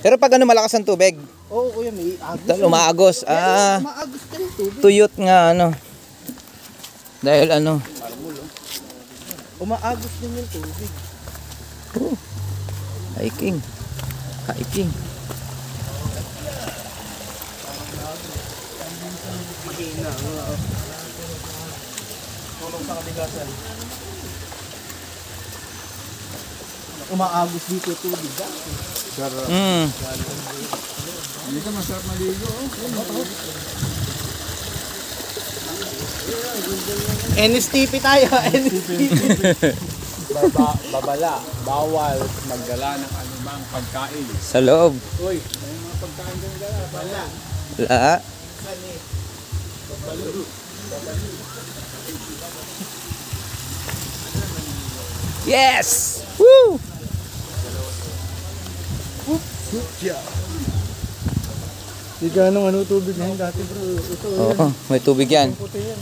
Pero pag ano malakas ang tubig, Oo, kuya, may agos. umaagos. Umaagos ka rin tubig. Tuyot nga ano. Dahil ano. Umaagos din yung tubig. Hiking. Hiking. Mahina. Tulong sa kaligasan. Umaagos dito tubig. Sarap. Dito masarap maligo. NSTP tayo. NSTP. Babala, bawal magdala ng anumang pagkain. Sa loob. Uy, may mga pagkain din dala. Bala. Wala. Yes! Woo! Hindi ganong ano tubig ngayon dati bro. Ito Oo, may tubig yan. puti yan.